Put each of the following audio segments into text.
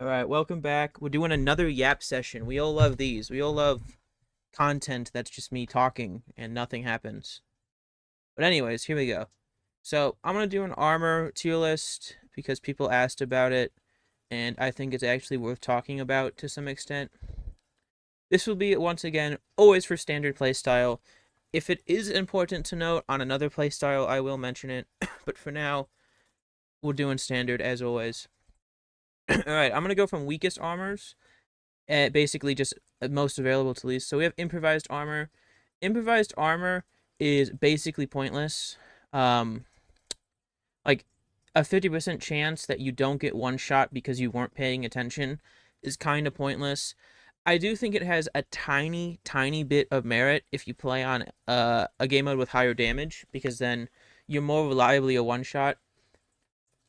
All right, welcome back. We're doing another yap session. We all love these. We all love content that's just me talking and nothing happens. But anyways, here we go. So I'm gonna do an armor tier list because people asked about it, and I think it's actually worth talking about to some extent. This will be once again always for standard playstyle. If it is important to note on another playstyle, I will mention it. But for now, we're doing standard as always. All right, I'm gonna go from weakest armors basically just most available to least. So we have improvised armor. Improvised armor is basically pointless. Um, like a 50% chance that you don't get one shot because you weren't paying attention is kind of pointless. I do think it has a tiny, tiny bit of merit if you play on a game mode with higher damage, because then you're more reliably a one shot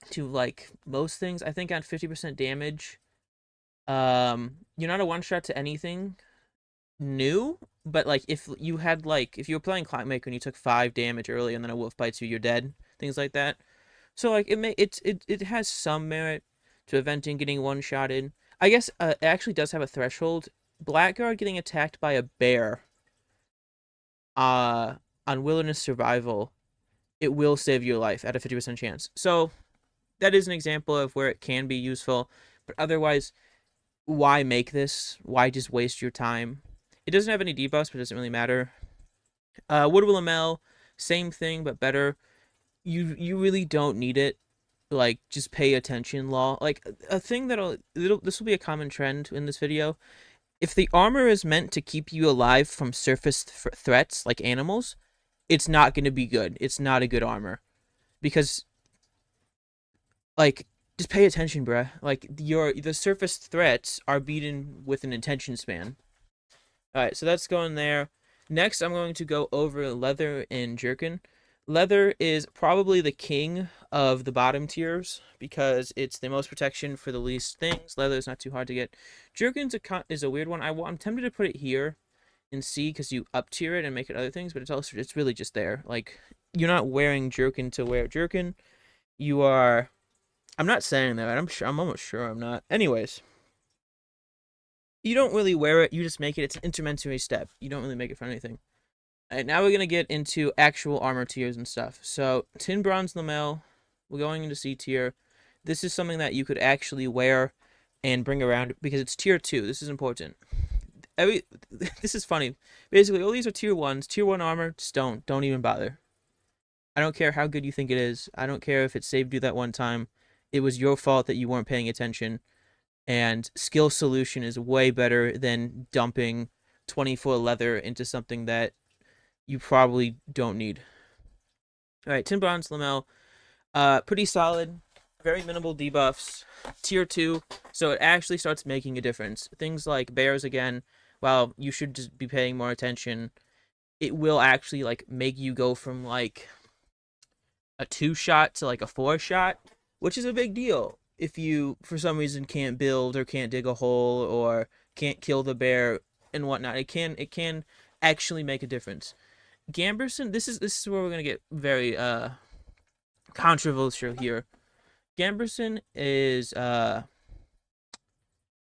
to like most things. I think on 50% damage, you're not a one shot to anything new, but like if you were playing Clockmaker and you took 5 damage early and then a wolf bites you, you're dead. Things like that. So like it has some merit to preventing getting one shotted. I guess it actually does have a threshold. Blackguard getting attacked by a bear uh on wilderness survival, it will save your life at a 50% chance. So that is an example of where it can be useful, but otherwise, why make this? Why just waste your time? It doesn't have any debuffs, but it doesn't really matter. Wood Willamel, same thing but better. You really don't need it. Like, just pay attention, law. Like, a thing this will be a common trend in this video. If the armor is meant to keep you alive from surface threats like animals, it's not going to be good. It's not a good armor because, like, just pay attention, bruh. Like, the surface threats are beaten with an attention span. All right, so that's going there. Next, I'm going to go over leather and jerkin. Leather is probably the king of the bottom tiers because it's the most protection for the least things. Leather is not too hard to get. Jerkin's is a weird one. I'm tempted to put it here in C because you up tier it and make it other things, but it's really just there. Like, you're not wearing jerkin to wear jerkin. You are. I'm not saying that. I'm almost sure I'm not. Anyways, you don't really wear it. You just make it. It's an intermediary step. You don't really make it for anything. All right, now we're gonna get into actual armor tiers and stuff. So tin, bronze, lamel. We're going into C tier. This is something that you could actually wear and bring around because it's tier 2. This is important. Every this is funny. Basically, all these are tier 1s. Tier 1 armor, just don't even bother. I don't care how good you think it is. I don't care if it saved you that one time. It was your fault that you weren't paying attention. And skill solution is way better than dumping 24 leather into something that you probably don't need. All right, tin, bronze, lamel, pretty solid, very minimal debuffs, tier 2, so it actually starts making a difference. Things like bears, again, while you should just be paying more attention, it will actually like make you go from like a 2 shot to like a 4 shot, which is a big deal if you for some reason can't build or can't dig a hole or can't kill the bear and whatnot. It can actually make a difference. Gamberson, this is where we're gonna get very controversial here. Gamberson is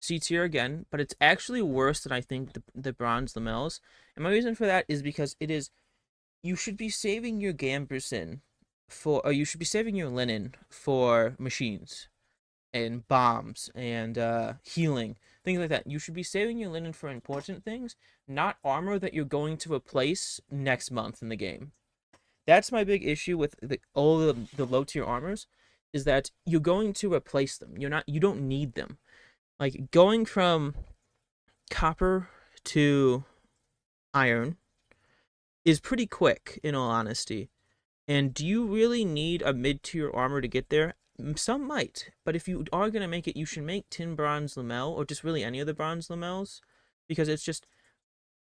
C tier again, but it's actually worse than I think the bronze lamels. And my reason for that is because it is you should be saving your Gamberson for, or you should be saving your linen for machines and bombs and healing, things like that. You should be saving your linen for important things, not armor that you're going to replace next month in the game. That's my big issue with all the low tier armors, is that you're going to replace them. You don't need them. Like going from copper to iron is pretty quick, in all honesty. And do you really need a mid tier armor to get there? Some might, but if you are gonna make it, you should make tin, bronze, lamel, or just really any of the bronze lamels, because it's just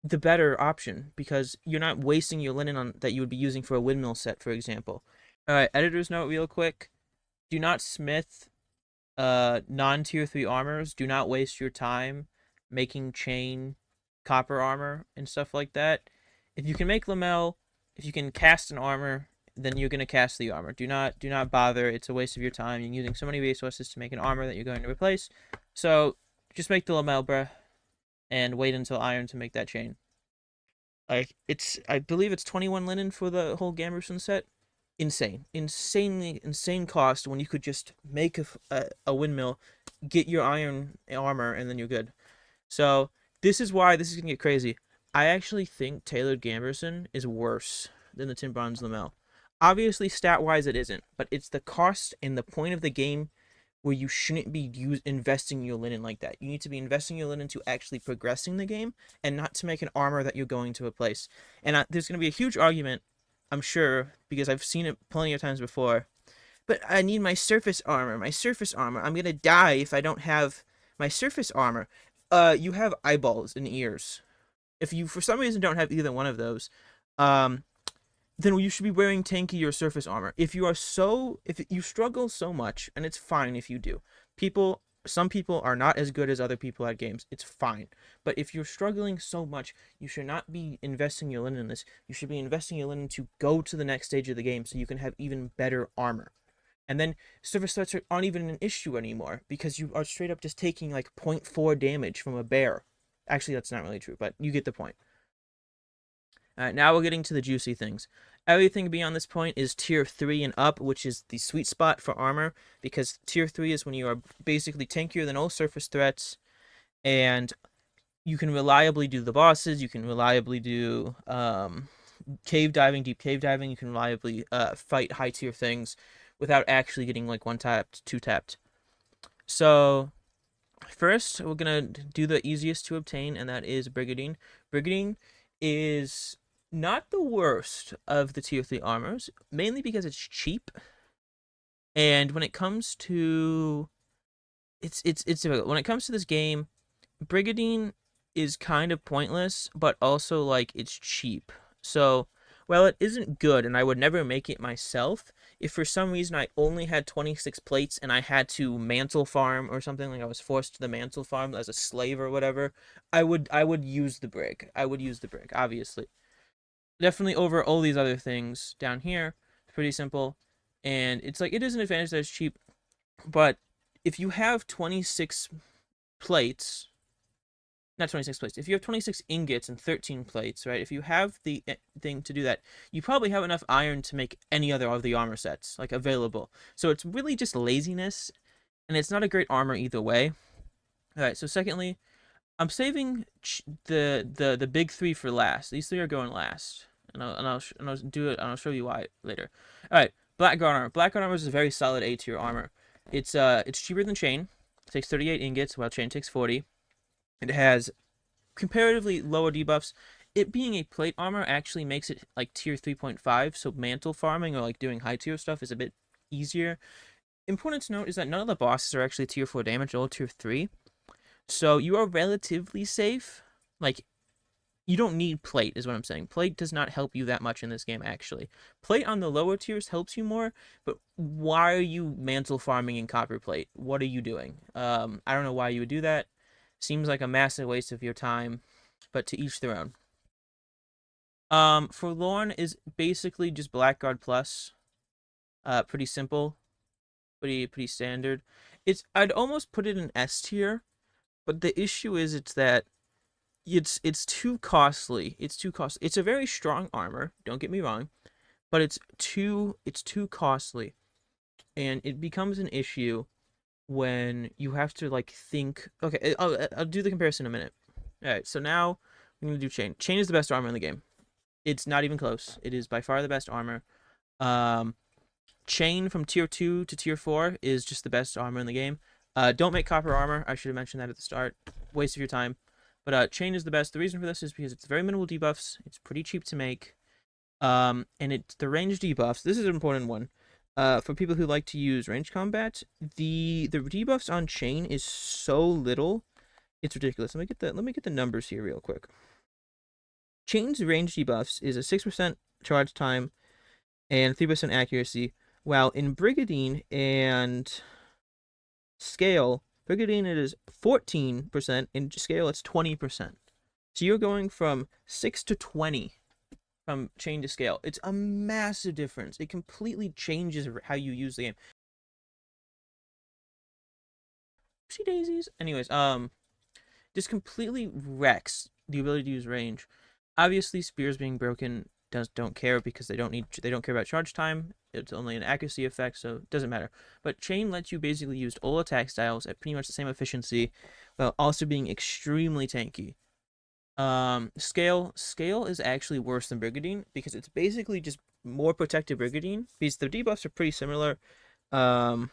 the better option. Because you're not wasting your linen on that you would be using for a windmill set, for example. All right, editor's note, real quick: do not smith non tier 3 armors. Do not waste your time making chain copper armor and stuff like that. If you can make lamel, if you can cast an armor, then you're gonna cast the armor. Do not bother. It's a waste of your time. You're using so many resources to make an armor that you're going to replace. So just make the lamel, bruh, and wait until iron to make that chain. Like I believe it's 21 linen for the whole Gamberson set. Insane cost when you could just make a windmill, get your iron armor, and then you're good. So this is why this is gonna get crazy. I actually think tailored Gamberson is worse than the Tin Bronze Lamel. Obviously, stat wise, it isn't, but it's the cost and the point of the game where you shouldn't be investing your linen like that. You need to be investing your linen to actually progressing the game and not to make an armor that you're going to replace. And there's going to be a huge argument, I'm sure, because I've seen it plenty of times before. But I need my surface armor. My surface armor. I'm going to die if I don't have my surface armor. You have eyeballs and ears. If you, for some reason, don't have either one of those, um, then you should be wearing tanky or surface armor. If you struggle so much, and it's fine if you do. Some people are not as good as other people at games. It's fine. But if you're struggling so much, you should not be investing your linen in this. You should be investing your linen to go to the next stage of the game so you can have even better armor. And then surface threats aren't even an issue anymore because you are straight up just taking like 0.4 damage from a bear. Actually, that's not really true, but you get the point. All right, now we're getting to the juicy things. Everything beyond this point is tier 3 and up, which is the sweet spot for armor, because tier 3 is when you are basically tankier than all surface threats, and you can reliably do the bosses, you can reliably do cave diving, deep cave diving, you can reliably fight high tier things without actually getting like one tapped, two tapped. So first, we're gonna do the easiest to obtain, and that is Brigadine. Brigadine is not the worst of the tier 3 armors, mainly because it's cheap. And when it comes to it's difficult. When it comes to this game, Brigadine is kind of pointless, but also like it's cheap. So, while it isn't good and I would never make it myself, if for some reason I only had 26 plates and I had to mantle farm or something, like I was forced to the mantle farm as a slave or whatever, I would use the brig. I would use the brig, obviously. Definitely over all these other things down here. It's pretty simple. And it's like it is an advantage that it's cheap, but if you have 26 plates, not 26 plates. If you have 26 ingots and 13 plates, right? If you have the thing to do that, you probably have enough iron to make any other of the armor sets like available. So it's really just laziness, and it's not a great armor either way. All right. So secondly, I'm saving the big three for last. These three are going last, and I'll do it. And I'll show you why later. All right. Blackguard armor. Blackguard armor is a very solid A tier armor. It's cheaper than chain. It takes 38 ingots, while chain takes 40. It has comparatively lower debuffs. It being a plate armor actually makes it like tier 3.5, so mantle farming or like doing high tier stuff is a bit easier. Important to note is that none of the bosses are actually tier 4 damage, all tier 3. So you are relatively safe. Like, you don't need plate, is what I'm saying. Plate does not help you that much in this game, actually. Plate on the lower tiers helps you more, but why are you mantle farming in copper plate? What are you doing? I don't know why you would do that. Seems like a massive waste of your time, but to each their own. Forlorn is basically just Blackguard plus. Pretty simple, pretty standard. I'd almost put it in S tier, but the issue is it's that it's too costly. It's too costly. It's a very strong armor, don't get me wrong, but it's too costly. And it becomes an issue when you have to like think, okay, I'll do the comparison in a minute. All right, so now I'm going to do chain. Chain is the best armor in the game. It's not even close. It is by far the best armor. Um, Chain from tier 2 to tier 4 is just the best armor in the game. Don't make copper armor. I should have mentioned that at the start. Waste of your time. But chain is the best. The reason for this is because it's very minimal debuffs. It's pretty cheap to make. And it's the range debuffs. This is an important one. For people who like to use range combat, the debuffs on chain is so little, it's ridiculous. Let me get the numbers here real quick. Chain's range debuffs is a 6% charge time and 3% accuracy, while in Brigadine and Scale, Brigadine it is 14%, in Scale it's 20%. So you're going from 6 to 20 from chain to scale. It's a massive difference. It completely changes how you use the game. Oopsie daisies. Anyways, just completely wrecks the ability to use range. Obviously, spears being broken don't care because they don't care about charge time. It's only an accuracy effect, so it doesn't matter. But chain lets you basically use all attack styles at pretty much the same efficiency, while also being extremely tanky. Scale is actually worse than Brigadine because it's basically just more protected Brigadine because the debuffs are pretty similar. Um,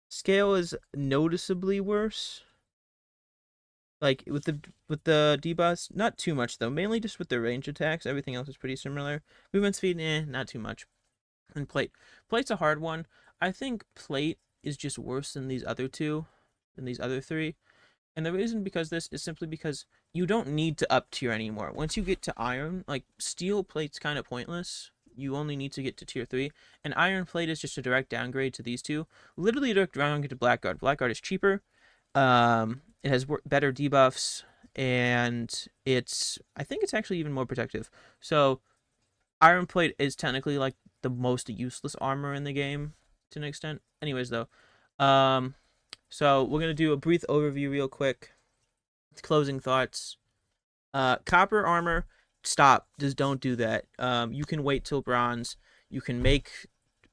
Scale is noticeably worse. Like with the debuffs, not too much though. Mainly just with the range attacks. Everything else is pretty similar. Movement speed, not too much. And plate's a hard one. I think plate is just worse than these other two, than these other three. And the reason because this is simply because you don't need to up tier anymore. Once you get to iron, like steel plate's kind of pointless. You only need to get to tier 3. And iron plate is just a direct downgrade to these two. Literally a direct downgrade to Blackguard. Blackguard is cheaper. It has better debuffs. And I think it's actually even more protective. So iron plate is technically like the most useless armor in the game to an extent. Anyways, though. So we're gonna do a brief overview real quick. Closing thoughts. Copper armor, stop. Just don't do that. You can wait till bronze. You can make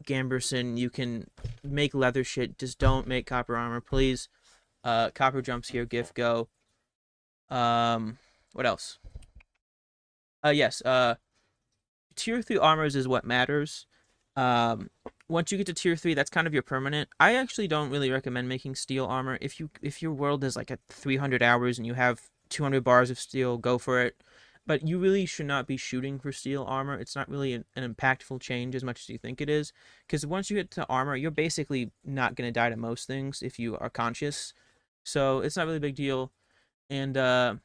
Gamberson. You can make leather shit. Just don't make copper armor, please. Copper jumps here. Gift go. What else? Yes. Tier 3 armors is what matters. Um, Once you get to tier 3, that's kind of your permanent. I actually don't really recommend making steel armor. If your world is like at 300 hours and you have 200 bars of steel, go for it. But you really should not be shooting for steel armor. It's not really an impactful change as much as you think it is. Because once you get to armor, you're basically not going to die to most things if you are conscious. So it's not really a big deal. And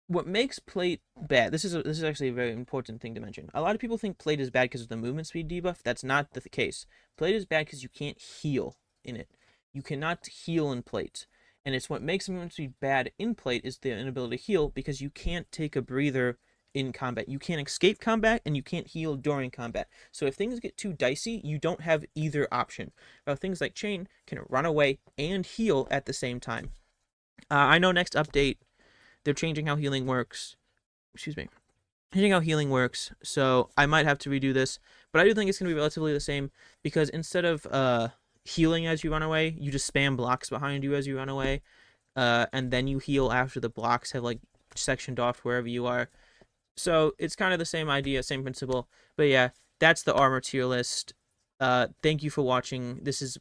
what makes plate bad, this is actually a very important thing to mention. A lot of people think plate is bad because of the movement speed debuff. That's not the case. Plate is bad because you can't heal in it. You cannot heal in plate. And it's what makes movement speed bad in plate is the inability to heal because you can't take a breather in combat. You can't escape combat and you can't heal during combat. So if things get too dicey, you don't have either option. While things like chain can run away and heal at the same time. I know next update they're changing how healing works. Excuse me. Changing how healing works. So I might have to redo this, but I do think it's gonna be relatively the same because instead of healing as you run away, you just spam blocks behind you as you run away, and then you heal after the blocks have like sectioned off wherever you are. So it's kind of the same idea, same principle. But yeah, that's the armor tier list. Thank you for watching. This is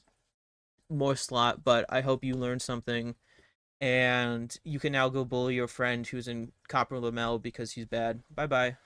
more slot, but I hope you learned something and you can now go bully your friend who's in Copper Lamel because he's bad. Bye bye.